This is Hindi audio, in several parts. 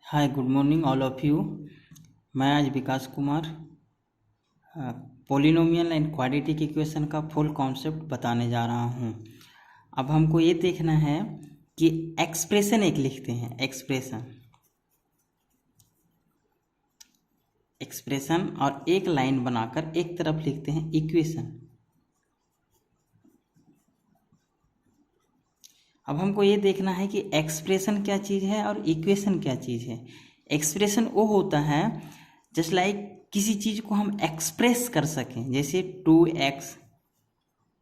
Hi, good morning all of you. मैं आज Vikas Kumar polynomial and quadratic equation का फुल कॉन्सेप्ट बताने जा रहा हूँ। अब हमको ये देखना है कि एक्सप्रेशन एक लिखते हैं। एक्सप्रेशन और एक लाइन बनाकर एक तरफ लिखते हैं इक्वेशन। अब हमको ये देखना है कि एक्सप्रेशन क्या चीज़ है और इक्वेशन क्या चीज़ है। एक्सप्रेशन वो होता है जस्ट लाइक किसी चीज़ को हम एक्सप्रेस कर सकें, जैसे 2x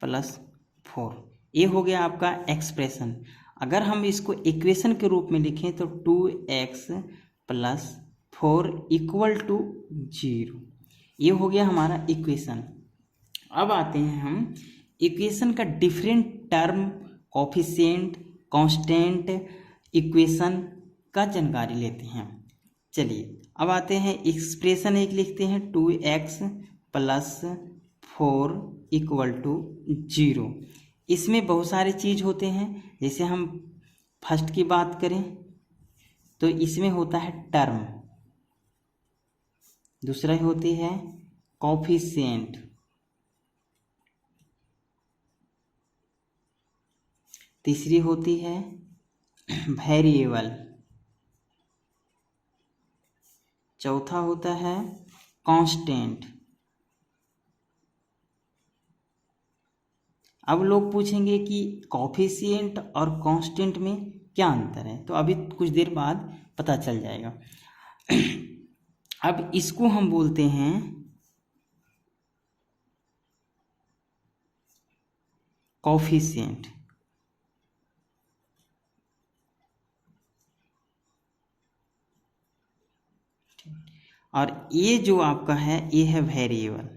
+ 4, ये हो गया आपका एक्सप्रेशन। अगर हम इसको इक्वेशन के रूप में लिखें तो 2x + 4 = 0, ये हो गया हमारा इक्वेशन। अब आते हैं हम इक्वेशन का different term, coefficient, constant equation का जानकारी लेते हैं। चलिए अब आते हैं एक्सप्रेशन एक लिखते हैं 2x + 4 = 0। इसमें बहुत सारे चीज़ होते हैं। जैसे हम फर्स्ट की बात करें तो इसमें होता है टर्म, दूसरा होती है कोफिशिएंट, तीसरी होती है वेरिएबल, चौथा होता है कांस्टेंट। अब लोग पूछेंगे कि कोफिशिएंट और कांस्टेंट में क्या अंतर है, तो अभी कुछ देर बाद पता चल जाएगा। अब इसको हम बोलते हैं कोफिशिएंट, और ये जो आपका है ये है वेरिएबल।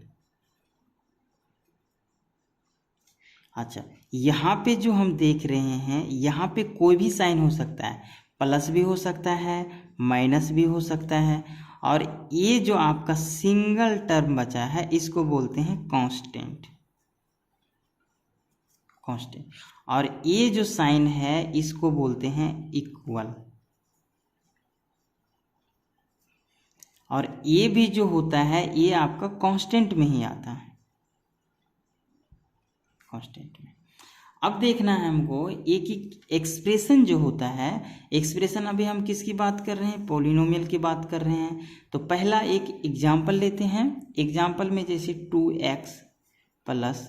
अच्छा, यहाँ पे जो हम देख रहे हैं यहाँ पे कोई भी साइन हो सकता है, प्लस भी हो सकता है, माइनस भी हो सकता है, और ये जो आपका सिंगल टर्म बचा है इसको बोलते हैं कांस्टेंट। और ये जो साइन है इसको बोलते हैं इक्वल। और ये भी जो होता है ये आपका कांस्टेंट में ही आता है, कांस्टेंट में। अब देखना है हमको एक एक्सप्रेशन जो होता है, एक्सप्रेशन अभी हम किसकी बात कर रहे हैं, पॉलिनोमियल की बात कर रहे हैं। तो पहला एक एग्जाम्पल लेते हैं। एग्जाम्पल में जैसे 2x +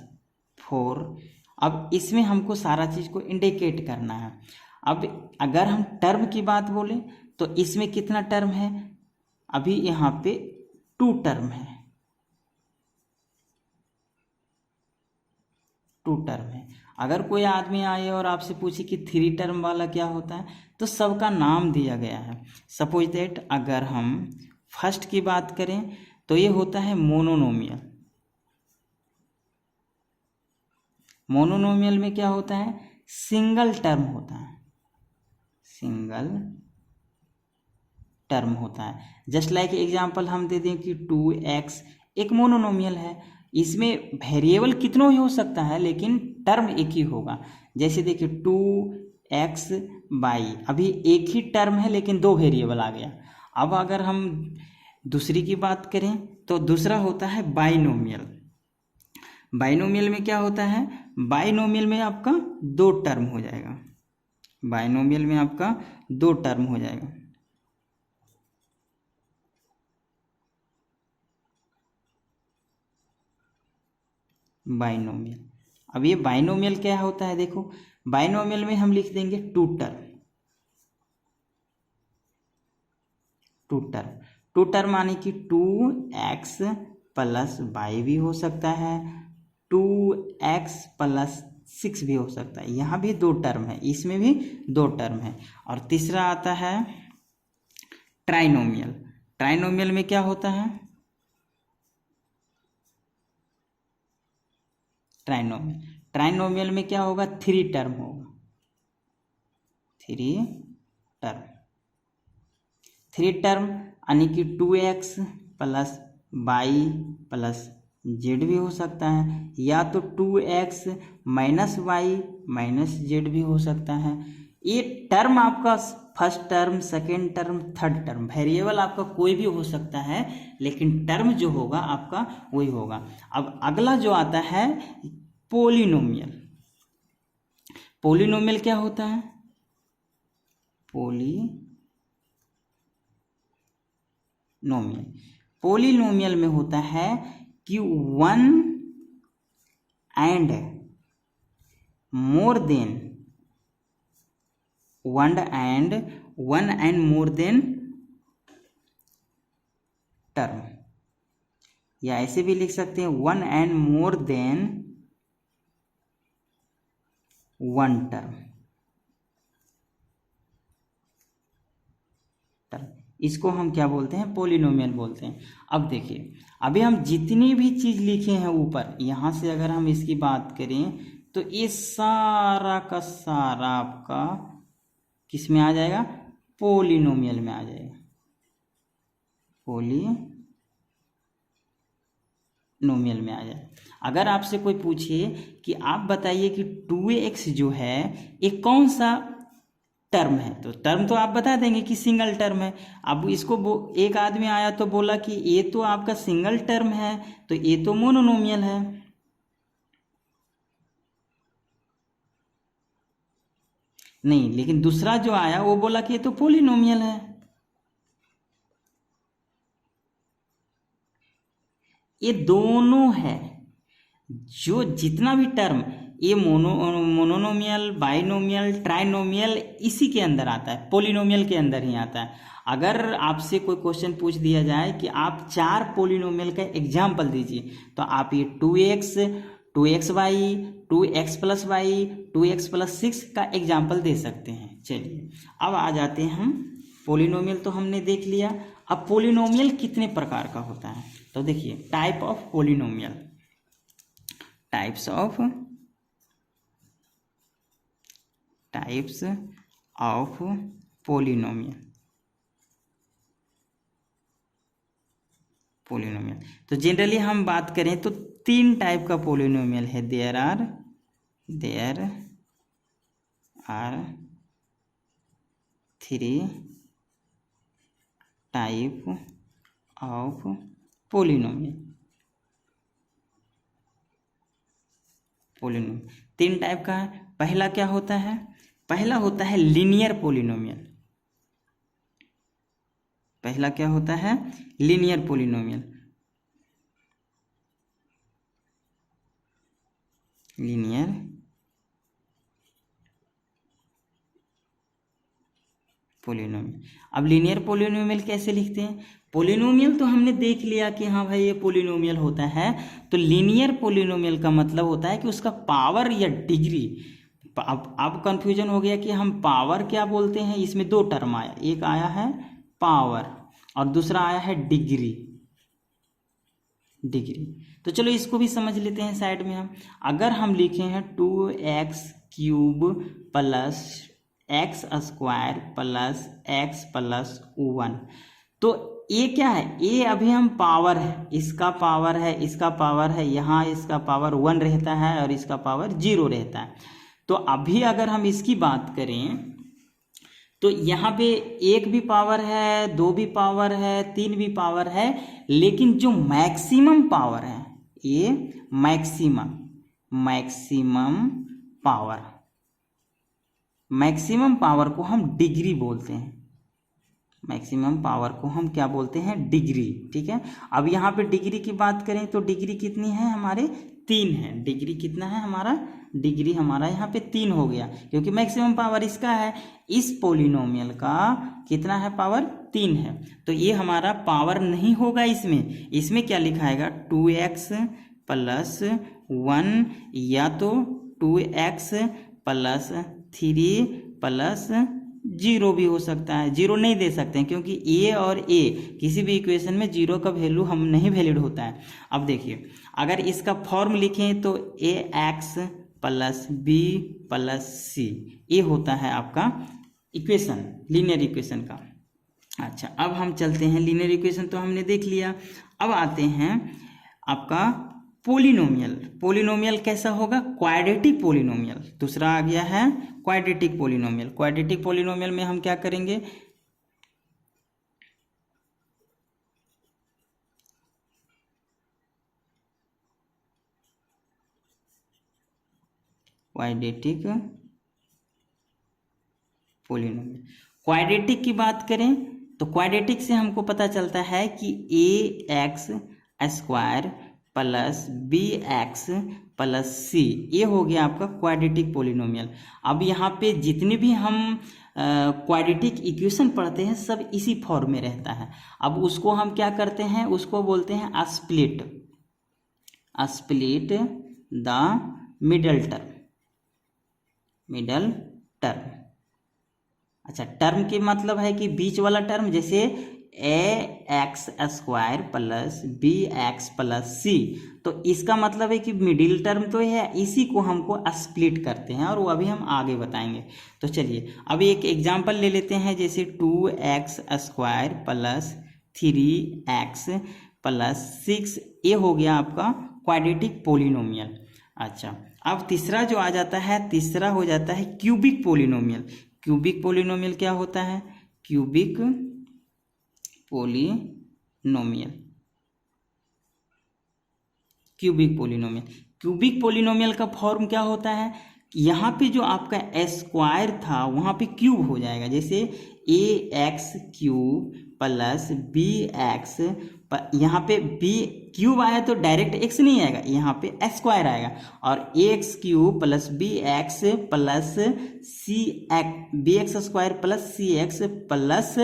4, अब इसमें हमको सारा चीज़ को इंडिकेट करना है। अब अगर हम टर्म की बात बोलें तो इसमें कितना टर्म है, अभी यहाँ पे 2 टर्म है, 2 टर्म है। अगर कोई आदमी आए और आपसे पूछे कि 3 टर्म वाला क्या होता है, तो सबका नाम दिया गया है। सपोज दैट अगर हम फर्स्ट की बात करें तो ये होता है मोनोनोमियल। मोनोनोमियल में क्या होता है, सिंगल टर्म होता है, सिंगल टर्म होता है। जस्ट लाइक एग्जांपल हम दे दें कि 2x एक मोनोनोमियल है, इसमें वेरिएबल कितनों ही हो सकता है लेकिन टर्म एक ही होगा। जैसे देखिए 2x/, अभी एक ही टर्म है लेकिन 2 वेरिएबल आ गया। अब अगर हम दूसरी की बात करें तो दूसरा होता है बाइनोमियल। बाइनोमियल में क्या होता है, बाइनोमियल में आपका 2 टर्म हो जाएगा, बाइनोमियल में आपका 2 टर्म हो जाएगा। बाइनोमियल, अब ये बाइनोमियल क्या होता है, देखो बाइनोमियल में हम लिख देंगे 2 टर्म। 2 टर्म माने कि 2x + y भी हो सकता है, 2x + 6 भी हो सकता है। यहाँ भी 2 टर्म है, इसमें भी 2 टर्म है। और तीसरा आता है ट्राइनोमियल। ट्राइनोमियल में क्या होता है, ट्राइनोमियल में क्या होगा, 3 टर्म होगा, 3 टर्म यानी कि 2x + y + z भी हो सकता है, या तो 2x - y - z भी हो सकता है, ये टर्म आपका first term, second term, third term, variable आपका कोई भी हो सकता है, लेकिन टर्म जो होगा आपका वही होगा। अब अगला जो आता है पोलिनोमियल। पोलिनोमियल क्या होता है? पोलिनोमियल में होता है कि one and more than term, या ऐसे भी लिख सकते हैं one and more than one term. इसको हम क्या बोलते हैं? पोलिनोमियल बोलते हैं। अब देखिए, अभी हम जितनी भी चीज लिखे हैं ऊपर, यहां से अगर हम इसकी बात करें तो ये सारा का सारा आपका किस में आ जाएगा? पोलिनोमियल में आ जाएगा। पोलिनोमियल में आ जाए। अगर आपसे कोई पूछे कि आप बताइए कि 2x जो है ये कौन सा टर्म है, तो टर्म तो आप बता देंगे कि सिंगल टर्म है। अब इसको एक आदमी आया तो बोला कि ये तो आपका सिंगल टर्म है, तो ये तो मोनोनोमियल है। नहीं, लेकिन दूसरा जो आया वो बोला कि ये तो पोलिनोमियल है। ये दोनों है, जो जितना भी टर्म, ये मोनोनोमियल, बाइनोमियल, ट्राइनोमियल इसी के अंदर आता है, पोलिनोमियल के अंदर ही आता है। अगर आपसे कोई क्वेश्चन पूछ दिया जाए कि आप 4 पोलिनोमियल का एग्जाम्पल दीजिए, तो आप ये 2x, 2xy, 2x plus Y, 2x plus 6 का एग्जाम्पल दे सकते हैं। चलिए अब आ जाते हैं हम, पोलिनोमियल तो हमने देख लिया। अब पोलिनोमियल कितने प्रकार का होता है, तो देखिए type of polynomial, types of polynomial. तो जनरली हम बात करें तो 3 टाइप का पोलिनोमियल है। There are 3 type of polynomial. 3 type का है। पहला क्या होता है? पहला होता है लीनियर पोलिनोमियल। पहला क्या होता है? Linear polynomial. Linear polynomial. अब लीनियर पोलिनोमियल कैसे लिखते हैं? पोलिनोमियल तो हमने देख लिया कि हाँ भाई ये पोलिनोमियल होता है, तो लीनियर पोलिनोमियल का मतलब होता है कि उसका पावर या डिग्री। अब कंफ्यूजन हो गया कि हम पावर क्या बोलते हैं। इसमें 2 टर्म आया, एक आया है पावर और दूसरा आया है डिग्री। तो चलो इसको भी समझ लेते हैं साइड में हम। अगर हम लिखे हैं 2x cube plus x square plus x plus 1, तो ये क्या है? ये अभी हम पावर है, इसका पावर है, इसका पावर है, यहाँ इसका पावर 1 रहता है और इसका पावर 0 रहता है। तो अभी अगर हम इसकी बात करें तो यहाँ पे 1 भी पावर है, 2 भी पावर है, 3 भी पावर है, लेकिन जो मैक्सिमम पावर है, ये मैक्सिमम पावर को हम डिग्री बोलते हैं। मैक्सिमम पावर को हम क्या बोलते हैं? डिग्री। ठीक है। अब यहाँ पे डिग्री की बात करें तो डिग्री कितनी है? हमारे 3 है। डिग्री कितना है हमारा? डिग्री हमारा यहाँ पे 3 हो गया, क्योंकि मैक्सिमम पावर इसका है। इस पोलिनोमियल का कितना है? पावर 3 है। तो ये हमारा पावर नहीं होगा इसमें क्या लिखाएगा? 2x प्लस 1 या तो 2x प्लस 3 प्लस 0 भी हो सकता है। 0 नहीं दे सकते हैं क्योंकि a और a किसी भी इक्वेशन में 0 का वैल्यू हम नहीं वैलिड होता है। अब देखिए, अगर इसका फॉर्म लिखें तो ax plus b plus c, ये होता है आपका इक्वेशन, लीनियर इक्वेशन का। अच्छा, अब हम चलते हैं, लीनियर इक्वेशन तो हमने देख लिया। अब आते हैं आपका पोलिनोमियल। पोलिनोमियल कैसा होगा? Quadratic polynomial. दूसरा आ गया है क्वाड्रेटिक पोलिनोमियल। क्वाड्रेटिक पोलिनोमियल में हम क्या करेंगे, क्वाड्रेटिक पोलिनोमियल। क्वाड्रेटिक की बात करें तो क्वाड्रेटिक से हमको पता चलता है कि ax square plus bx plus c, ये हो गया आपका क्वाड्रेटिक पोलिनोमियल। अब यहाँ पे जितने भी हम क्वाड्रेटिक इक्वेशन पढ़ते हैं सब इसी फॉर्म में रहता है। अब उसको हम क्या करते हैं, उसको बोलते हैं स्प्लिट द मिडल टर्म। अच्छा, टर्म के मतलब है कि बीच वाला टर्म, जैसे ax square plus bx plus c, तो इसका मतलब है कि मिडिल टर्म तो है, इसी को हमको स्प्लिट करते हैं और वो अभी हम आगे बताएंगे। तो चलिए अभी एक एग्जांपल ले लेते हैं, जैसे 2x square plus 3x plus 6, ये हो गया आपका क्वाड्रेटिक पोलिनोमियल। अच्छा, अब तीसरा जो आ जाता है, तीसरा हो जाता है क्यूबिक पोलिनोमियल। क्यूबिक पोलिनोमियल क्या होता है, क्यूबिक पोलिनोमियल। क्यूबिक पोलिनोमियल का फॉर्म क्या होता है, यहाँ पे जो आपका स्क्वायर था वहाँ पे क्यूब हो जाएगा, जैसे ax क्यूब प्लस bx, यहाँ पे b क्यूब आया तो डायरेक्ट x नहीं आएगा, यहाँ पे स्क्वायर आएगा, और ax cube plus bx plus bx square plus cx plus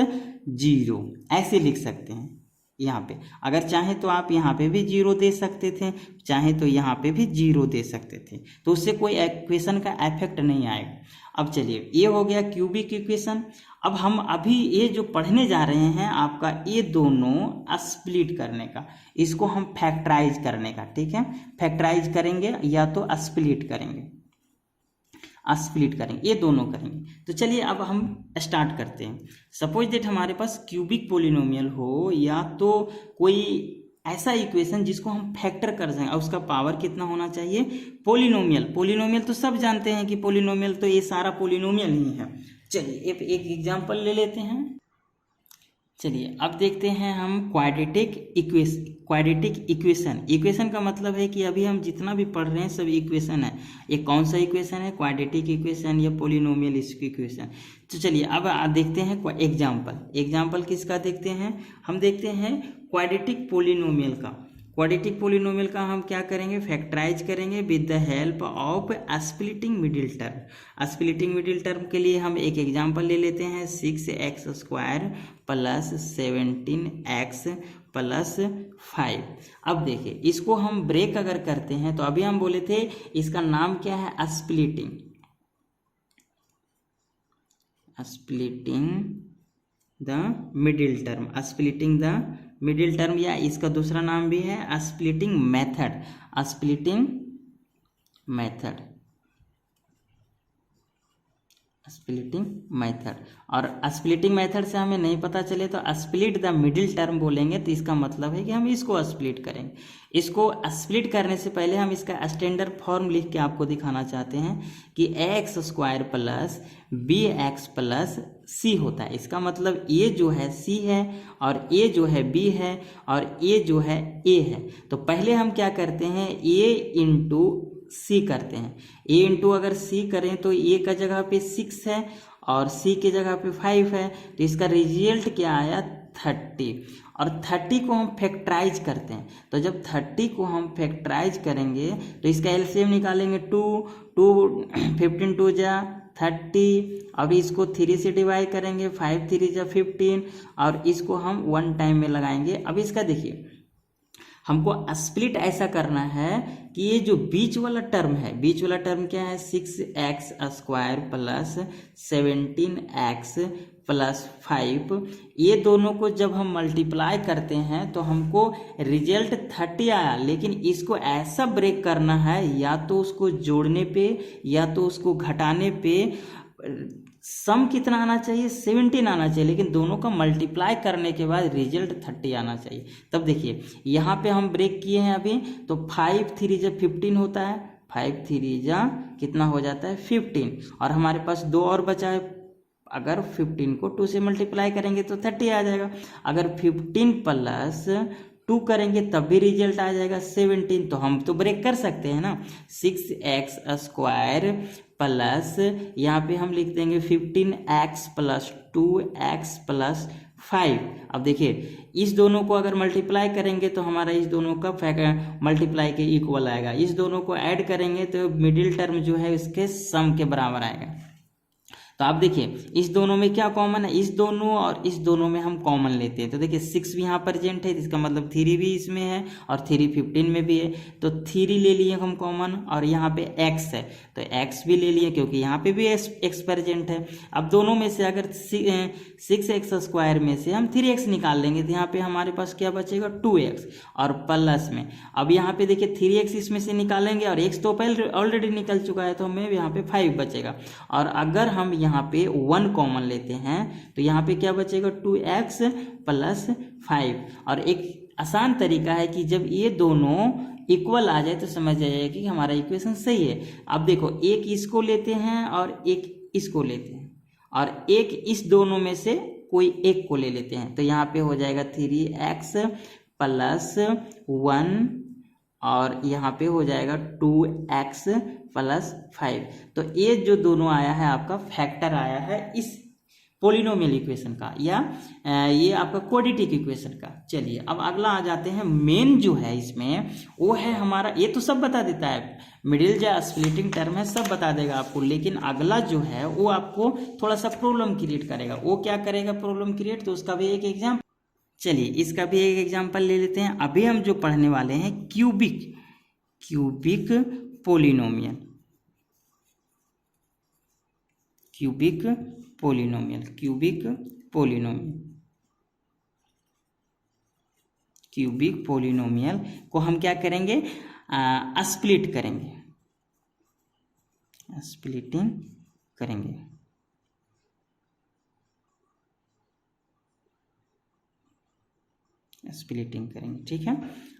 0, ऐसे लिख सकते हैं। यहाँ पे अगर चाहे तो आप यहाँ पे भी 0 दे सकते थे, चाहे तो यहाँ पे भी 0 दे सकते थे, तो उससे कोई इक्वेशन का इफेक्ट नहीं आएगा। अब चलिए, ये हो गया क्यूबिक इक्वेशन। अब हम अभी ये जो पढ़ने जा रहे हैं आपका, ये दोनों स्प्लिट करने का, इसको हम फैक्टराइज करने का, ठीक है, फैक्टराइज करेंगे या तो स्प्लिट करेंगे, ये दोनों करेंगे। तो चलिए अब हम स्टार्ट करते हैं। सपोज दैट हमारे पास क्यूबिक पोलिनोमियल हो, या तो कोई ऐसा इक्वेशन जिसको हम फैक्टर कर सकें, और उसका पावर कितना होना चाहिए, पोलिनोमियल तो सब जानते हैं कि पोलिनोमियल तो ये सारा पोलिनोमियल ही है। चलिए एक एग्जांपल ले लेते हैं। चलिए अब देखते हैं हम क्वाड्रेटिक इक्वेशन का मतलब है कि अभी हम जितना भी पढ़ रहे हैं सब इक्वेशन है। ये कौन सा इक्वेशन है, क्वाड्रेटिक इक्वेशन या पोलिनोमियल इक्वेशन। तो चलिए अब देखते हैं एग्जांपल किसका देखते हैं, हम देखते हैं क्वाड्रेटिक पोलिनोमियल का। क्वाड्रेटिक पोलिनोमियल का हम क्या करेंगे, फैक्टराइज करेंगे with the help of splitting middle term. Splitting middle term के लिए हम एक एग्जांपल ले लेते हैं, 6x square plus 17x plus 5। अब देखिए, इसको हम ब्रेक अगर करते हैं तो अभी हम बोले थे इसका नाम क्या है, स्प्लिटिंग द मिडिल टर्म, या इसका दूसरा नाम भी है स्प्लिटिंग मेथड। और स्प्लिटिंग मेथड से हमें नहीं पता चले तो स्प्लिट द मिडिल टर्म बोलेंगे, तो इसका मतलब है कि हम इसको स्प्लिट करेंगे। इसको स्प्लिट करने से पहले हम इसका स्टैंडर्ड फॉर्म लिख के आपको दिखाना चाहते हैं कि ax square plus bx plus c होता है। इसका मतलब ये जो है c है और ये जो है b है और ये जो है a है। तो पहले हम क्या करते हैं, a इंटू c करते हैं। a इंटू अगर c करें तो a का जगह पे 6 है और c के जगह पे 5 है, तो इसका रिजल्ट क्या आया, 30। और 30 को हम फैक्टराइज करते हैं, तो जब 30 को हम फैक्टराइज करेंगे तो इसका एलसीएम निकालेंगे, 15 2 जा 30, अब इसको 3 से डिवाइड करेंगे, 5 3 जा 15, और इसको हम 1 टाइम में लगाएंगे। अब इसका देखिए, हमको स्प्लिट ऐसा करना है कि ये जो बीच वाला टर्म है, बीच वाला टर्म क्या है, 6x square plus 17x plus 5, ये दोनों को जब हम मल्टीप्लाई करते हैं तो हमको रिजल्ट 30 आया, लेकिन इसको ऐसा ब्रेक करना है, या तो उसको जोड़ने पे या तो उसको घटाने पे सम कितना आना चाहिए, 17 आना चाहिए, लेकिन दोनों का मल्टीप्लाई करने के बाद रिजल्ट 30 आना चाहिए। तब देखिए यहाँ पे हम ब्रेक किए हैं अभी, तो 5 3 जब 15 होता है, 5 3 जा कितना हो जाता है 15, और हमारे पास 2 और बचा है। अगर 15 को 2 से मल्टीप्लाई करेंगे तो 30 आ जाएगा। अगर 15 प्लस 2 करेंगे तब भी रिजल्ट आ जाएगा 17। तो हम तो ब्रेक कर सकते हैं ना, 6x² प्लस यहाँ पे हम लिख देंगे 15x प्लस 2x प्लस 5। अब देखिए इस दोनों को अगर मल्टीप्लाई करेंगे तो हमारा इस दोनों का मल्टीप्लाई के इक्वल आएगा, इस दोनों को ऐड करेंगे तो मिडिल टर्म जो है इसके सम के बराबर आएगा। तो आप देखिए इस दोनों में क्या कॉमन है, इस दोनों और इस दोनों में हम कॉमन लेते हैं। तो देखिए 6 भी यहाँ प्रेजेंट है, इसका मतलब 3 भी इसमें है और 3 15 में भी है, तो 3 ले लिए हम कॉमन, और यहाँ पे x है तो x भी ले लिए क्योंकि यहाँ पे भी x प्रेजेंट है। अब दोनों में से अगर 6x² में से हम 3x निकाल लेंगे तो यहाँ पे हमारे पास क्या बचेगा 2x, और प्लस में अब यहाँ पे देखिए 3x इसमें से निकालेंगे और x तो पहले ऑलरेडी निकल चुका है तो हमें यहाँ पे 5 बचेगा। और अगर हम यहाँ पे 1 कॉमन लेते हैं तो यहाँ पे क्या बचेगा 2x प्लस 5। और एक आसान तरीका है कि जब ये दोनों इक्वल आ जाए तो समझ जाइए कि हमारा इक्वेशन सही है। अब देखो एक इसको लेते हैं और एक इसको लेते हैं, और एक इस दोनों में से कोई एक को ले लेते हैं, तो यहाँ पे हो जाएगा 3x प्लस 1 और यहाँ पे हो जाएगा 2x प्लस 5। तो ये जो दोनों आया है आपका फैक्टर आया है इस पोलिनोमियल इक्वेशन का, या ये आपका क्वाड्रेटिक इक्वेशन का। चलिए अब अगला आ जाते हैं। मेन जो है इसमें वो है हमारा, ये तो सब बता देता है, मिडिल या स्प्लिटिंग टर्म है सब बता देगा आपको, लेकिन अगला जो है वो आपको थोड़ा सा प्रॉब्लम क्रिएट करेगा। वो क्या करेगा प्रॉब्लम क्रिएट, तो उसका भी एक एग्जाम्पल, चलिए इसका भी एक एग्जाम्पल ले लेते हैं। अभी हम जो पढ़ने वाले हैं क्यूबिक पोलिनोमियल, क्यूबिक पोलिनोमियल को हम क्या करेंगे, स्प्लिटिंग करेंगे। ठीक है।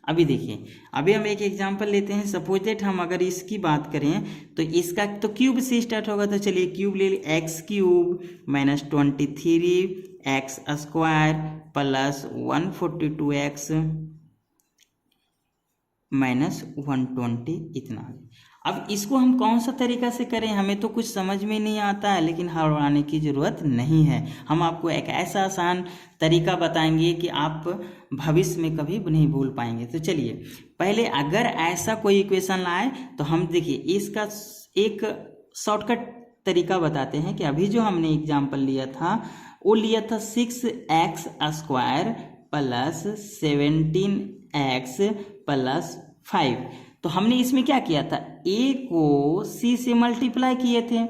अभी देखिए, अभी हम एक एग्जांपल लेते हैं। सपोज दैट हम अगर इसकी बात करें तो इसका तो क्यूब से स्टार्ट होगा, तो चलिए क्यूब ले x³ minus 23x² plus 142x minus 120 इतना। अब इसको हम कौन सा तरीका से करें, हमें तो कुछ समझ में नहीं आता है, लेकिन हड़बड़ाने की ज़रूरत नहीं है। हम आपको एक ऐसा आसान तरीका बताएंगे कि आप भविष्य में कभी नहीं भूल पाएंगे। तो चलिए पहले अगर ऐसा कोई इक्वेशन लाए तो हम देखिए इसका एक शॉर्टकट तरीका बताते हैं कि अभी जो हमने एग्जाम्पल लिया था वो लिया था 6x² प्लस 17x प्लस 5। तो हमने इसमें क्या किया था, a को c से मल्टीप्लाई किए थे,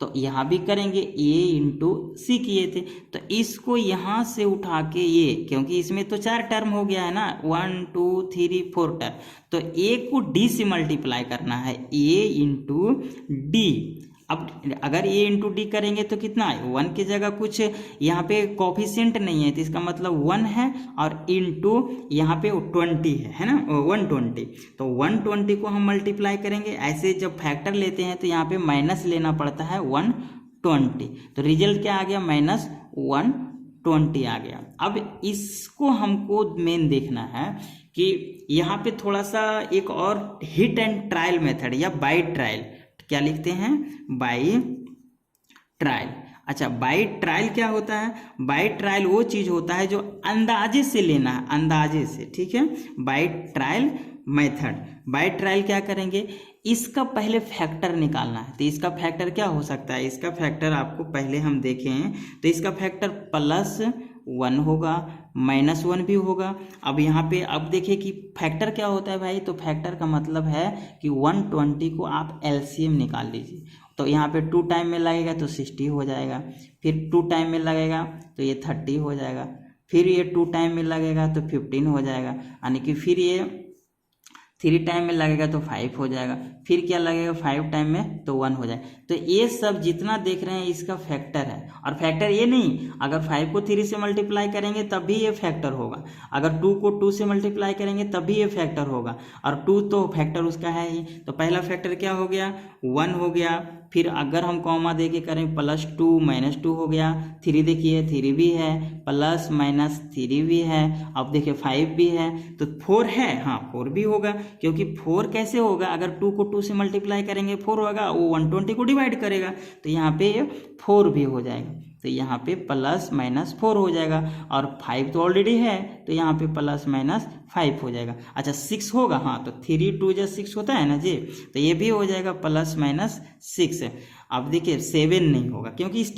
तो यहाँ भी करेंगे a इंटू सी किए थे। तो इसको यहाँ से उठा के ये, क्योंकि इसमें तो 4 टर्म हो गया है ना, 1 2 3 4 टर्म, तो a को d से मल्टीप्लाई करना है, a इंटू डी। अब अगर a इंटू डी करेंगे तो कितना है, 1 की जगह कुछ यहाँ पे कोफिशिएंट नहीं है तो इसका मतलब 1 है, और इंटू यहाँ पे 20 है ना, 120। तो 120 को हम मल्टीप्लाई करेंगे। ऐसे जब फैक्टर लेते हैं तो यहाँ पे माइनस लेना पड़ता है 120, तो रिजल्ट क्या आ गया, माइनस 120 आ गया। अब इसको हमको मेन देखना है कि यहाँ पे थोड़ा सा एक और हिट एंड ट्रायल मेथड या बाई ट्रायल, क्या लिखते हैं, बाई ट्रायल। अच्छा, बाई ट्रायल क्या होता है, बाई ट्रायल वो चीज होता है जो अंदाजे से लेना है, अंदाजे से, ठीक है। By trial method, by trial क्या करेंगे, इसका पहले फैक्टर निकालना है। तो इसका फैक्टर क्या हो सकता है, इसका फैक्टर आपको पहले हम देखें तो इसका फैक्टर +1 होगा, -1 भी होगा। अब यहाँ पे अब देखिए कि फैक्टर क्या होता है भाई, तो फैक्टर का मतलब है कि 120 को आप एलसीएम निकाल लीजिए। तो यहाँ पे 2 टाइम में लगेगा तो 60 हो जाएगा, फिर 2 टाइम में लगेगा तो ये 30 हो जाएगा, फिर ये 2 टाइम में लगेगा तो 15 हो जाएगा, यानी कि फिर ये 3 टाइम में लगेगा तो 5 हो जाएगा, फिर क्या लगेगा 5 टाइम में तो 1 हो जाएगा। तो ये सब जितना देख रहे हैं इसका फैक्टर है। और फैक्टर ये नहीं, अगर 5 को 3 से मल्टीप्लाई करेंगे तब भी ये फैक्टर होगा, अगर 2 को 2 से मल्टीप्लाई करेंगे तब भी ये फैक्टर होगा, और 2 तो फैक्टर उसका है ही। तो पहला फैक्टर क्या हो गया, 1 हो गया। फिर अगर हम कॉमा दे के करें +2 -2 हो गया। 3 देखिए 3 भी है, प्लस माइनस 3 भी है, अब देखिए 5 भी है, तो 4 है, हाँ 4 भी होगा, क्योंकि 4 कैसे होगा, अगर 2 को 2 से मल्टीप्लाई करेंगे 4 होगा, वो 120 को डिवाइड करेगा, तो यहाँ पे 4 भी हो जाएगा। तो यहाँ पे +-4 हो जाएगा, और 5 तो ऑलरेडी है, तो यहाँ पे +-5 हो जाएगा। अच्छा 6 होगा, हाँ तो 3 2 जा 6 होता है ना जी, तो ये भी हो जाएगा +-6। अब देखिए 7 नहीं होगा, क्योंकि इस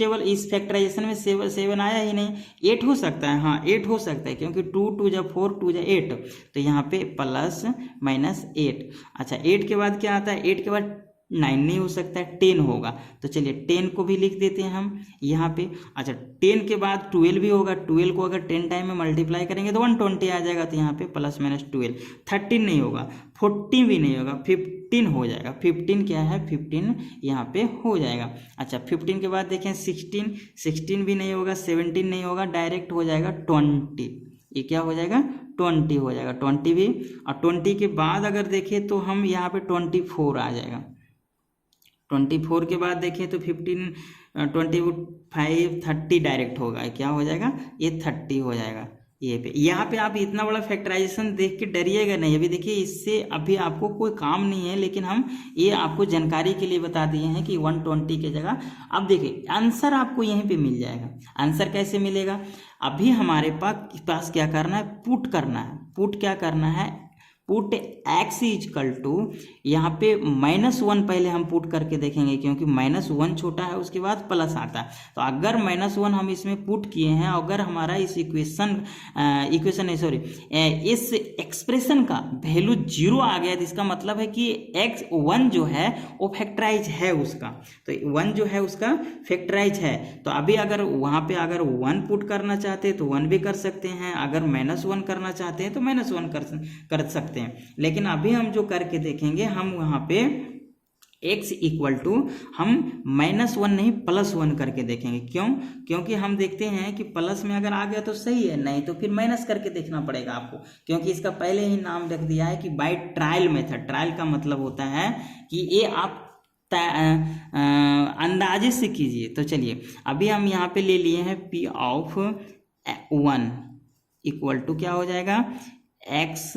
फैक्टराइजेशन में 7 आया ही नहीं। 8 हो सकता है, हाँ 8 हो सकता है, क्योंकि 2 2 जा 4 2 जा 8, तो यहाँ पे +-8। अच्छा 8 के बाद क्या आता है, 8 के बाद 9 नहीं हो सकता है, 10 होगा। तो चलिए 10 को भी लिख देते हैं हम यहाँ पे। अच्छा 10 के बाद 12 भी होगा, 12 को अगर 10 टाइम में मल्टीप्लाई करेंगे तो 120 आ जाएगा, तो यहाँ पे +-12। 13 नहीं होगा, 14 भी नहीं होगा, 15 हो जाएगा। 15 क्या है, 15 यहाँ पे हो जाएगा। अच्छा 15 के बाद देखें 16 भी नहीं होगा, 17 नहीं होगा, डायरेक्ट हो जाएगा 20। ये क्या हो जाएगा, 20 हो जाएगा, 20 भी। और 20 के बाद अगर देखें तो हम यहाँ पे 24 आ जाएगा। 24 के बाद देखें तो 15 25 30 डायरेक्ट होगा, क्या हो जाएगा, ये 30 हो जाएगा। ये पे यहाँ पे आप इतना बड़ा फैक्टराइजेशन देख के डरिएगा नहीं। अभी देखिए इससे अभी आपको कोई काम नहीं है, लेकिन हम ये आपको जानकारी के लिए बता दिए हैं कि 120 की जगह। अब देखिए आंसर आपको यहीं पे मिल जाएगा। आंसर कैसे मिलेगा, अभी हमारे पास क्या करना है, पुट करना है। पुट क्या करना है, पुट x इजकल टू, यहाँ पे -1 पहले हम पुट करके देखेंगे, क्योंकि -1 छोटा है, उसके बाद प्लस आता है। तो अगर -1 हम इसमें पुट किए हैं, अगर हमारा इस इस एक्सप्रेशन का वैल्यू 0 आ गया, तो इसका मतलब है कि x1 जो है वो फैक्टराइज है उसका, तो 1 जो है उसका फैक्टराइज है। तो अभी अगर वहाँ पे अगर 1 पुट करना चाहते हैं तो 1 भी कर सकते हैं, अगर -1 करना चाहते हैं तो -1 कर सकते हैं। लेकिन अभी हम जो करके देखेंगे, हम वहां पे x इक्वल टू हम -1 नहीं +1 करके देखेंगे। क्यों, क्योंकि हम देखते हैं कि प्लस में अगर आ गया तो सही है, नहीं तो फिर माइनस करके देखना पड़ेगा आपको, क्योंकि इसका पहले ही नाम रख दिया है कि बाय ट्रायल मेथड। ट्रायल का मतलब होता है कि ये आप अंदाजे से कीजिए। तो चलिए अभी हम यहाँ पे ले लिए हैं p ऑफ 1 इक्वल टू क्या हो जाएगा, x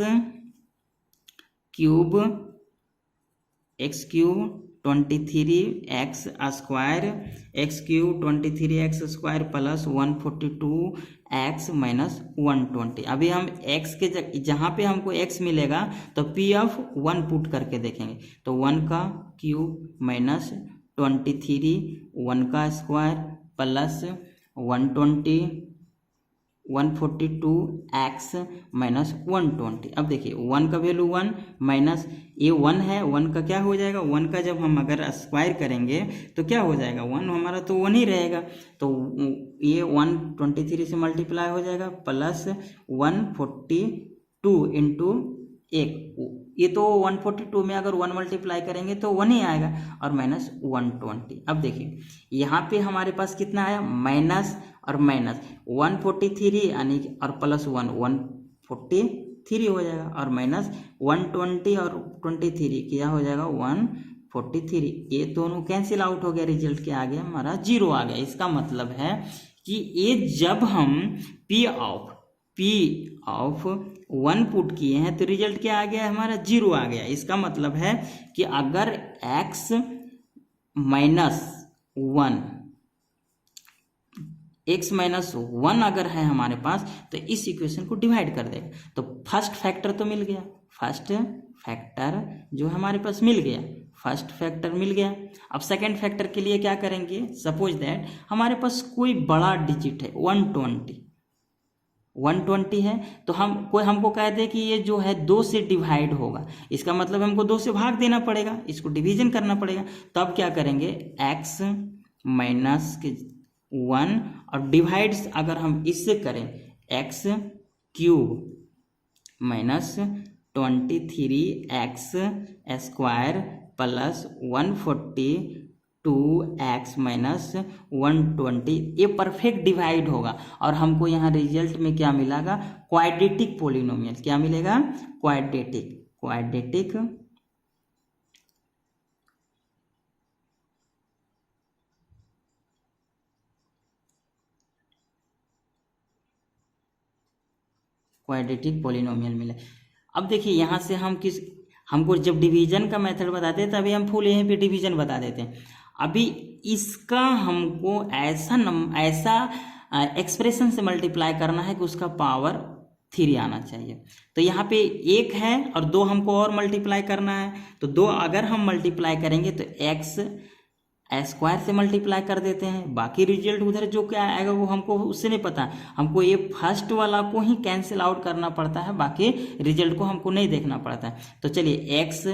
cube 23x square, x cube 23x square plus 142x minus 120। अभी हम x के जहाँ पे हमको x मिलेगा तो p ऑफ 1 पुट करके देखेंगे, तो 1 का क्यूब माइनस 23 1 का स्क्वायर प्लस 142x माइनस 120। अब देखिए 1 का वैल्यू 1 माइनस ये 1 है, 1 का क्या हो जाएगा, 1 का जब हम अगर स्क्वायर करेंगे तो क्या हो जाएगा, 1 हमारा तो 1 ही रहेगा, तो ये 123 से मल्टीप्लाई हो जाएगा प्लस 142 इंटू 1, ये तो 142 में अगर 1 मल्टीप्लाई करेंगे तो 1 ही आएगा, और माइनस 120। अब देखिए यहाँ पे हमारे पास कितना आया, माइनस और माइनस 143 यानी और प्लस 143 हो जाएगा, और माइनस 120 और 23 क्या हो जाएगा 143। ये दोनों कैंसिल आउट हो गया, रिजल्ट क्या आ गया हमारा 0 आ गया। इसका मतलब है कि ये जब हम p ऑफ 1 पुट किए हैं तो रिजल्ट क्या आ गया हमारा 0 आ गया। इसका मतलब है कि अगर x माइनस 1 अगर है हमारे पास तो इस इक्वेशन को डिवाइड कर देगा। तो फर्स्ट फैक्टर तो मिल गया, फर्स्ट फैक्टर जो हमारे पास मिल गया, फर्स्ट फैक्टर मिल गया। अब सेकंड फैक्टर के लिए क्या करेंगे, सपोज दैट हमारे पास कोई बड़ा डिजिट है 120 है, तो हमको कह दे कि ये जो है 2 से डिवाइड होगा, इसका मतलब हमको 2 से भाग देना पड़ेगा, इसको डिवीजन करना पड़ेगा। तब क्या करेंगे, x माइनस 1 और डिवाइड्स अगर हम इससे करें x cube minus 23x² plus 142x minus 120, ये परफेक्ट डिवाइड होगा और हमको यहाँ रिजल्ट में क्या मिलेगा, क्वाड्रेटिक पोलिनोमियल। क्या मिलेगा, क्वाड्रेटिक पोलिनोमियल मिले। अब देखिए यहाँ से हमको जब डिवीजन का मेथड बताते हैं तभी हम फुल यहीं पे डिवीजन बता देते हैं। अभी इसका हमको ऐसा एक्सप्रेशन से मल्टीप्लाई करना है कि उसका पावर 3 आना चाहिए। तो यहाँ पे 1 है और 2 हमको और मल्टीप्लाई करना है, तो 2 अगर हम मल्टीप्लाई करेंगे तो x स्क्वायर से मल्टीप्लाई कर देते हैं, बाकी रिजल्ट उधर जो क्या आएगा वो हमको उससे नहीं पता, हमको ये फर्स्ट वाला को ही कैंसिल आउट करना पड़ता है, बाकी रिजल्ट को हमको नहीं देखना पड़ता है। तो चलिए x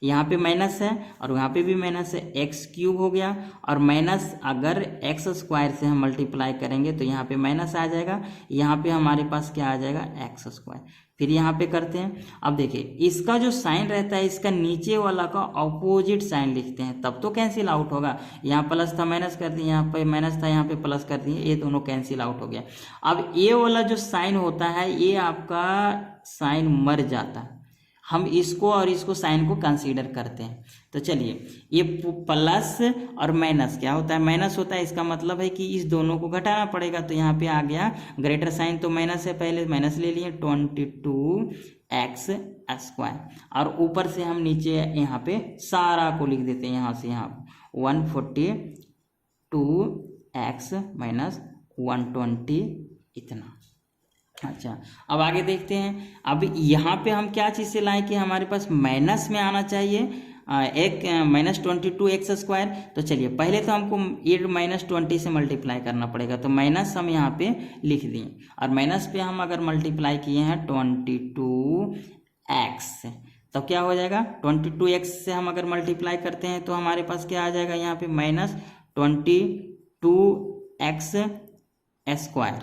यहाँ पे माइनस है और यहाँ पे भी माइनस है, x³ हो गया और माइनस अगर x स्क्वायर से हम मल्टीप्लाई करेंगे तो यहाँ पे माइनस आ जाएगा, यहाँ पे हमारे पास क्या आ जाएगा, x²। फिर यहाँ पे करते हैं। अब देखिए इसका जो साइन रहता है इसका नीचे वाला का ऑपोजिट साइन लिखते हैं, तब तो कैंसिल आउट होगा। यहाँ प्लस था माइनस कर दिए, यहाँ पे माइनस था यहाँ पे प्लस कर दिए, ये दोनों कैंसिल आउट हो गया। अब ये वाला जो साइन होता है ये आपका साइन मर जाता है, हम इसको और इसको साइन को कंसीडर करते हैं। तो चलिए ये प्लस और माइनस क्या होता है, माइनस होता है, इसका मतलब है कि इस दोनों को घटाना पड़ेगा। तो यहाँ पे आ गया ग्रेटर साइन, तो माइनस है, पहले माइनस ले लिए 22x² और ऊपर से हम नीचे यहाँ पे सारा को लिख देते हैं, यहाँ से यहाँ 142x माइनस 120 इतना। अच्छा अब आगे देखते हैं। अब यहाँ पे हम क्या चीज़ से लाएं कि हमारे पास माइनस में आना चाहिए एक -22x²। तो चलिए पहले तो हमको ये -20 से मल्टीप्लाई करना पड़ेगा, तो माइनस हम यहाँ पे लिख दिए और माइनस पे हम अगर मल्टीप्लाई किए हैं 22x से तो क्या हो जाएगा, 22x से हम अगर मल्टीप्लाई करते हैं तो हमारे पास क्या आ जाएगा, यहाँ पे -22x²।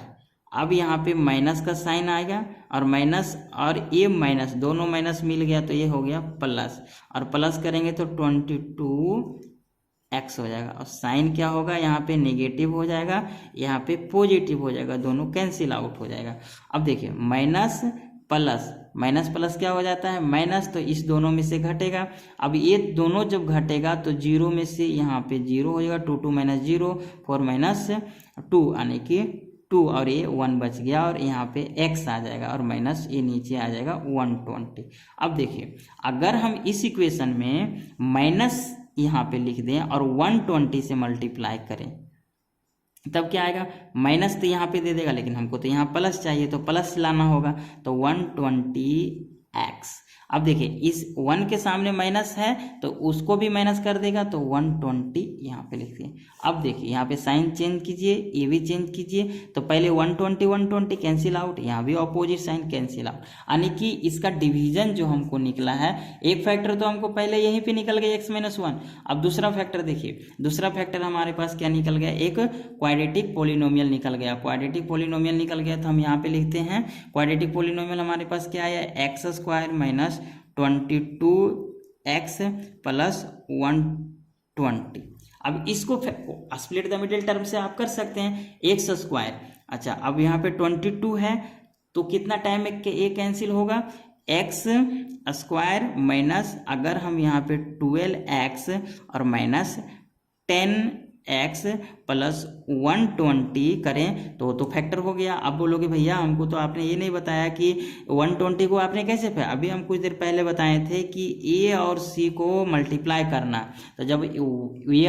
अब यहाँ पे माइनस का साइन आएगा और माइनस और ये माइनस दोनों माइनस मिल गया तो ये हो गया प्लस, और प्लस करेंगे तो 22x हो जाएगा और साइन क्या होगा, यहाँ पे नेगेटिव हो जाएगा, यहाँ पे पॉजिटिव हो जाएगा, दोनों कैंसिल आउट हो जाएगा। अब देखिए माइनस प्लस क्या हो जाता है, माइनस, तो इस दोनों में से घटेगा। अब ये दोनों जब घटेगा तो 0 में से यहाँ पे 0 हो जाएगा, 2 2 -0 4 -2 यानी कि 2 और ये 1 बच गया और यहाँ पे x आ जाएगा और माइनस ये नीचे आ जाएगा 120। अब देखिए अगर हम इस इक्वेशन में माइनस यहाँ पे लिख दें और 120 से मल्टीप्लाई करें तब क्या आएगा, माइनस तो यहाँ पे दे देगा लेकिन हमको तो यहाँ प्लस चाहिए तो प्लस लाना होगा, तो 120x। अब देखिए इस 1 के सामने माइनस है तो उसको भी माइनस कर देगा, तो 120 यहाँ पे लिख दिए। अब देखिए यहाँ पे साइन चेंज कीजिए, ये भी चेंज कीजिए, तो पहले 120 कैंसिल आउट, यहाँ भी ऑपोजिट साइन कैंसिल आउट, यानी कि इसका डिवीजन जो हमको निकला है, एक फैक्टर तो हमको पहले यहीं पे निकल गया x-1। अब दूसरा फैक्टर देखिए, दूसरा फैक्टर हमारे पास क्या निकल गया, एक क्वाड्रेटिक पोलिनोमियल निकल गया। क्वाड्रेटिक पोलिनोमियल निकल गया तो हम यहाँ पे लिखते हैं क्वाड्रेटिक पोलिनोमियल हमारे पास क्या आया, x² माइनस 22x प्लस 120। अब इसको स्प्लिट द मिडिल टर्म से आप कर सकते हैं, x²। अच्छा अब यहाँ पे 22 है तो कितना टाइम में ये कैंसिल होगा, x² माइनस अगर हम यहाँ पे 12x और माइनस 10x प्लस 120 करें तो फैक्टर हो गया। अब बोलोगे भैया हमको तो आपने ये नहीं बताया कि 120 को आपने कैसे अभी हम कुछ देर पहले बताए थे कि a और c को मल्टीप्लाई करना, तो जब a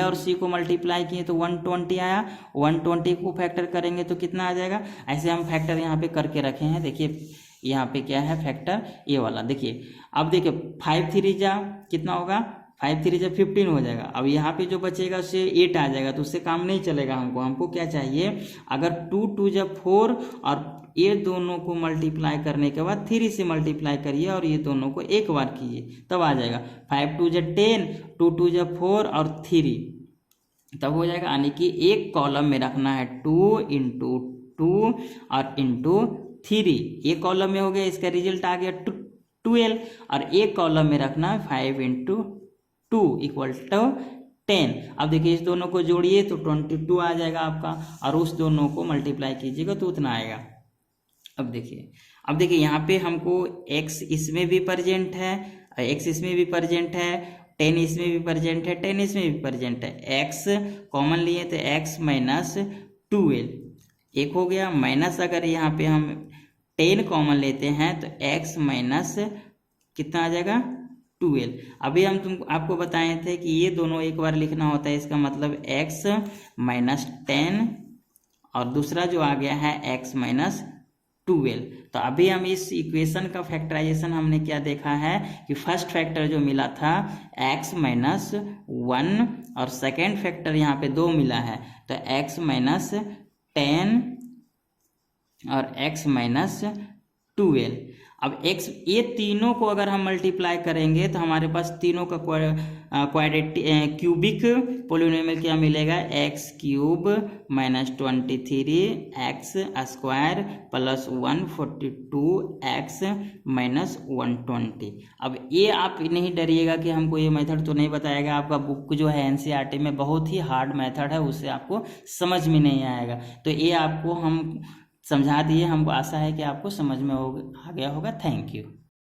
और c को मल्टीप्लाई किए तो 120 आया, 120 को फैक्टर करेंगे तो कितना आ जाएगा। ऐसे हम फैक्टर यहाँ पे करके रखे हैं, देखिए यहाँ पे क्या है फैक्टर ये वाला, देखिए अब देखिए 5 3 जा कितना होगा, 5 3 जा 15 हो जाएगा। अब यहाँ पे जो बचेगा उससे 8 आ जाएगा, तो उससे काम नहीं चलेगा। हमको क्या चाहिए, अगर 2 2 जा 4 और ये दोनों को मल्टीप्लाई करने के बाद 3 से मल्टीप्लाई करिए और ये दोनों को एक बार कीजिए तब आ जाएगा। 5 2 जा 10, 2 2 जा 4 और 3 तब हो जाएगा, यानी कि एक कॉलम में रखना है 2 × 2 और × 3, ये कॉलम में हो गया, इसका रिजल्ट आ गया 12 और एक कॉलम में रखना है 5 × 2 = 10। अब देखिए इस दोनों को जोड़िए तो 22 आ जाएगा आपका, और उस दोनों को मल्टीप्लाई कीजिएगा तो उतना आएगा। अब देखिए यहाँ पे हमको x इसमें भी प्रेजेंट है, x इसमें भी प्रेजेंट है, 10 इसमें भी प्रेजेंट है, 10 इसमें भी प्रेजेंट है। x कॉमन लिए तो x - 12 एक हो गया, माइनस अगर यहाँ पे हम 10 कॉमन लेते हैं तो x माइनस कितना आ जाएगा 12। अभी हम आपको बताए थे कि ये दोनों एक बार लिखना होता है, इसका मतलब x - 10 और दूसरा जो आ गया है x - 12। तो अभी हम इस इक्वेशन का फैक्टराइजेशन हमने क्या देखा है कि फर्स्ट फैक्टर जो मिला था x - 1 और सेकेंड फैक्टर यहाँ पे 2 मिला है तो x - 10 और x - 12। अब x ये तीनों को अगर हम मल्टीप्लाई करेंगे तो हमारे पास तीनों का क्यूबिक पोलिनोमियल क्या मिलेगा, x³ - 23 x² + 142 x - 120। अब ये आप नहीं डरिएगा कि हमको ये मेथड तो नहीं बताएगा, आपका बुक जो है NCERT में बहुत ही हार्ड मेथड है, उससे आपको समझ में नहीं आएगा। तो ये आपको हम समझा दिए, हमको आशा है कि आपको समझ में आ गया होगा। Thank you.